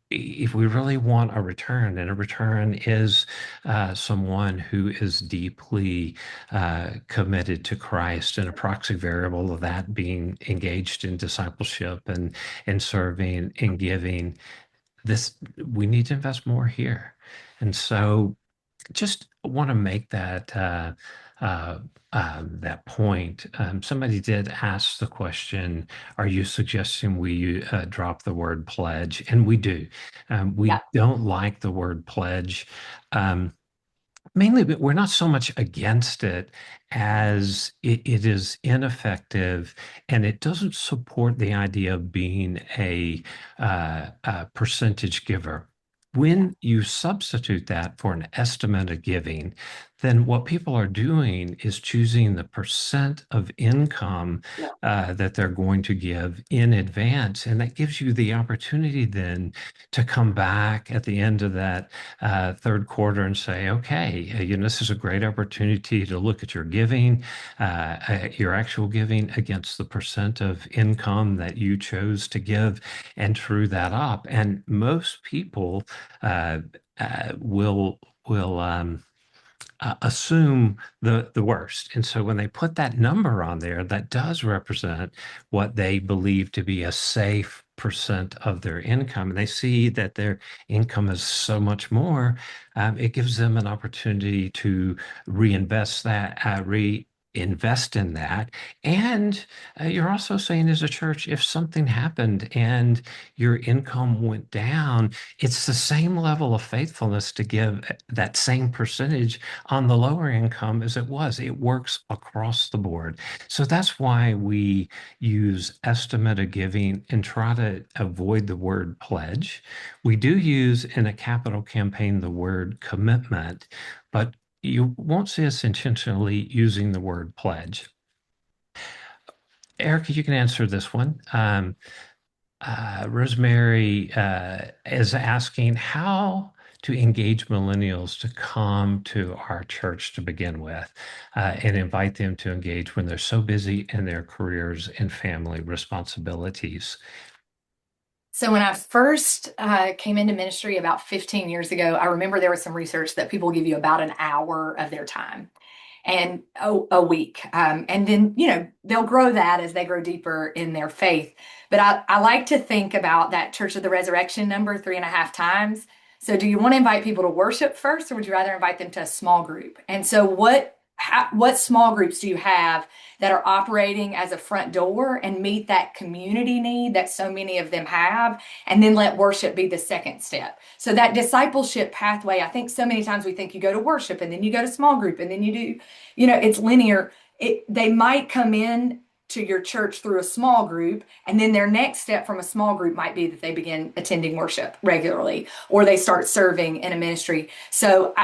If we really want a return, and a return is someone who is deeply committed to Christ, and a proxy variable of that being engaged in discipleship and serving and giving, this we need to invest more here. And so just want to make uh, that point. Somebody did ask the question, are you suggesting we drop the word pledge? And we do. We Yeah. don't like the word pledge. Um, Mainly, but we're not so much against it as it is ineffective, and it doesn't support the idea of being a percentage giver. Yeah. When you substitute that for an estimate of giving, then what people are doing is choosing the percent of income Yeah. that they're going to give in advance. And that gives you the opportunity then to come back at the end of that third quarter and say, okay, this is a great opportunity to look at your actual giving against the percent of income that you chose to give and true that up. And most people uh, will assume the worst. And so when they put that number on there, that does represent what they believe to be a safe percent of their income. And they see that their income is so much more. It gives them an opportunity to reinvest in that. And you're also saying as a church, if something happened and your income went down, it's the same level of faithfulness to give that same percentage on the lower income as it was. It works across the board. So that's why we use estimate of giving and try to avoid the word pledge. We do use in a capital campaign the word commitment, but you won't see us intentionally using the word pledge. Erica, you can answer this one. Rosemary is asking how to engage millennials to come to our church to begin with, and invite them to engage when they're so busy in their careers and family responsibilities. So when I first came into ministry about 15 years ago, I remember there was some research that people give you about an hour of their time and a week. And then, they'll grow that as they grow deeper in their faith. But I like to think about that Church of the Resurrection number 3.5 times. So do you want to invite people to worship first, or would you rather invite them to a small group? And so what small groups do you have that are operating as a front door and meet that community need that so many of them have, and then let worship be the second step? So that discipleship pathway, I think so many times we think you go to worship and then you go to small group and then you do, it's linear. They might come in to your church through a small group, and then their next step from a small group might be that they begin attending worship regularly or they start serving in a ministry. So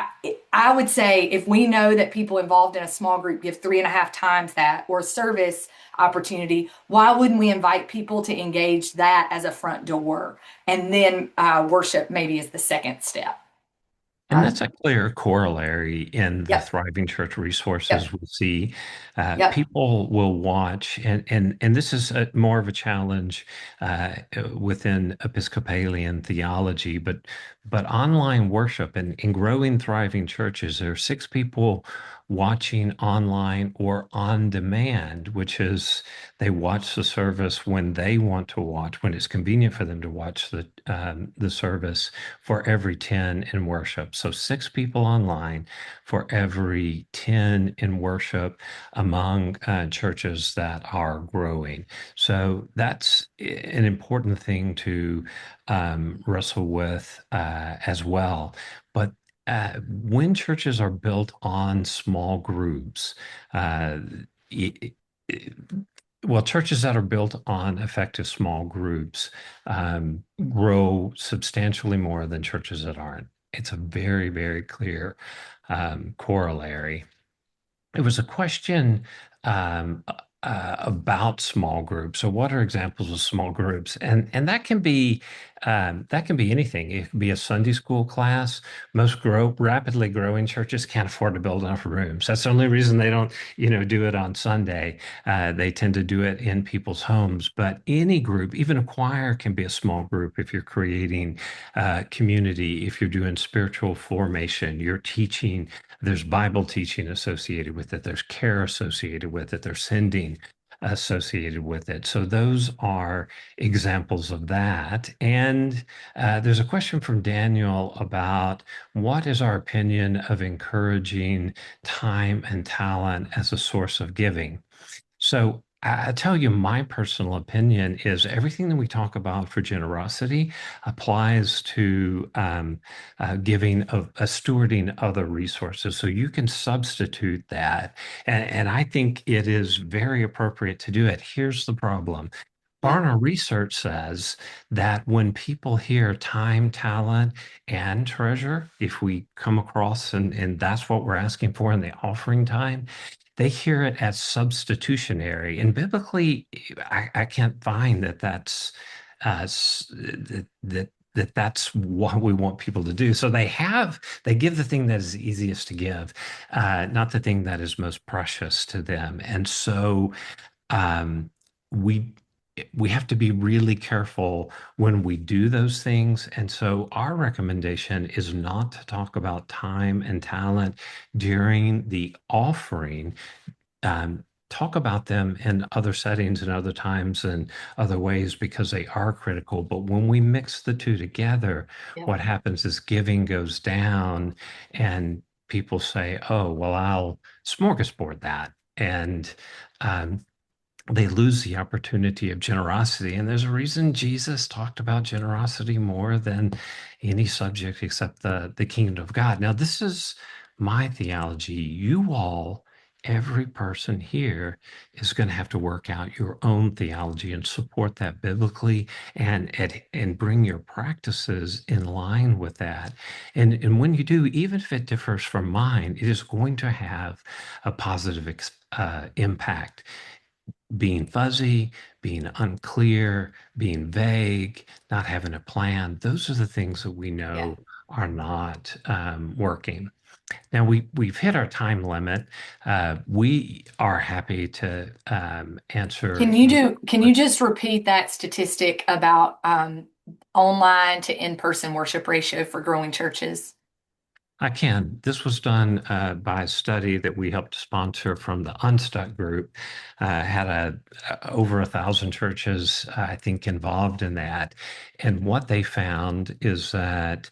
I would say if we know that people involved in a small group give 3.5 times that, or service opportunity, why wouldn't we invite people to engage that as a front door, and then worship maybe is the second step? And that's a clear corollary in the Yep, Thriving Church yep, resources we see. yep. People will watch, and this is more of a challenge within Episcopalian theology, but online worship and in growing, thriving churches, there are six people watching online or on demand, which is they watch the service when they want to watch, when it's convenient for them to watch the service for every 10 in worship. So 6 people online for every 10 in worship among churches that are growing. So that's an important thing to wrestle with as well. But when churches are built on small groups, uh, it, it, well, churches that are built on effective small groups grow substantially more than churches that aren't. It's a very, very clear corollary. It was a question um, about small groups. So, what are examples of small groups? And that can be anything. It can be a Sunday school class. Most rapidly growing churches can't afford to build enough rooms. That's the only reason they don't, do it on Sunday. They tend to do it in people's homes. But any group, even a choir, can be a small group if you're creating community. If you're doing spiritual formation, you're teaching. There's Bible teaching associated with it. There's care associated with it. There's sending associated with it. So those are examples of that. And there's a question from Daniel about what is our opinion of encouraging time and talent as a source of giving? So I tell you, my personal opinion is everything that we talk about for generosity applies to giving of stewarding other resources. So you can substitute that. And I think it is very appropriate to do it. Here's the problem. Yeah. Barna research says that when people hear time, talent, and treasure, if we come across and that's what we're asking for in the offering time, they hear it as substitutionary. And biblically, I can't find that that's what we want people to do. So they give the thing that is easiest to give, not the thing that is most precious to them. And so um, we we have to be really careful when we do those things. And so our recommendation is not to talk about time and talent during the offering. Talk about them in other settings and other times and other ways because they are critical. But when we mix the two together, Yeah. what happens is giving goes down and people say, oh, well, I'll smorgasbord that. And um, they lose the opportunity of generosity. And there's a reason Jesus talked about generosity more than any subject except the kingdom of God. Now, this is my theology. You all, every person here is going to have to work out your own theology and support that biblically and bring your practices in line with that. And when you do, even if it differs from mine, it is going to have a positive impact. Being fuzzy, being unclear, being vague, not having a plan. Those are the things that we Yeah. know are not working. Now we've hit our time limit. We are happy to answer any Can you questions. just repeat that statistic about online to in-person worship ratio for growing churches? I can. This was done by a study that we helped sponsor from the Unstuck group. Had over 1,000 churches, I think, involved in that. And what they found is that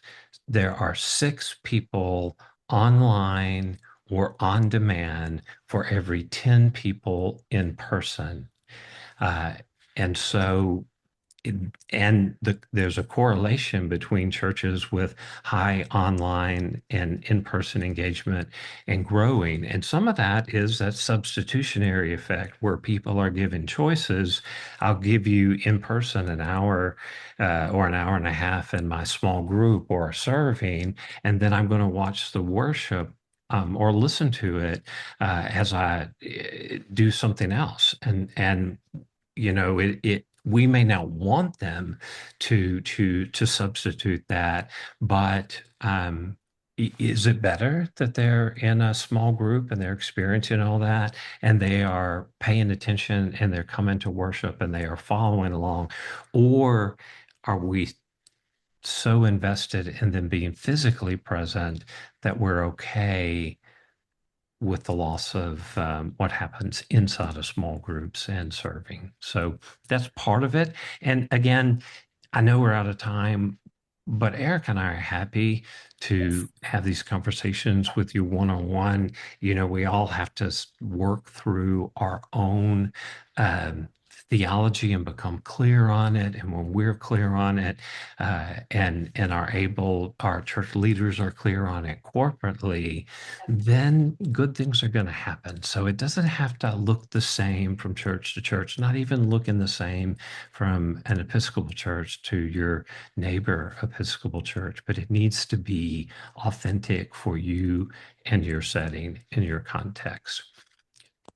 there are 6 people online or on demand for every 10 people in person. Uh, and so it- there's a correlation between churches with high online and in-person engagement and growing. And some of that is that substitutionary effect where people are given choices. I'll give you in person an hour or an hour and a half in my small group or serving, and then I'm going to watch the worship. Or listen to it as I do something else, and we may not want them to substitute that, but is it better that they're in a small group and they're experiencing all that and they are paying attention and they're coming to worship and they are following along, or are we so invested in them being physically present that we're okay with the loss of what happens inside of small groups and serving. So that's part of it. And again, I know we're out of time, but Eric and I are happy Yes. to have these conversations with you one on one. We all have to work through our own theology and become clear on it. And when we're clear on it, and our church leaders are clear on it corporately, then good things are going to happen. So it doesn't have to look the same from church to church, not even looking the same from an Episcopal church to your neighbor Episcopal church, but it needs to be authentic for you and your setting and your context.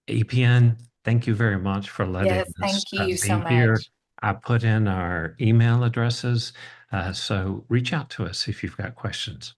APN, thank you very much for letting Yes, us thank you so be here. much. I put in our email addresses, so reach out to us if you've got questions.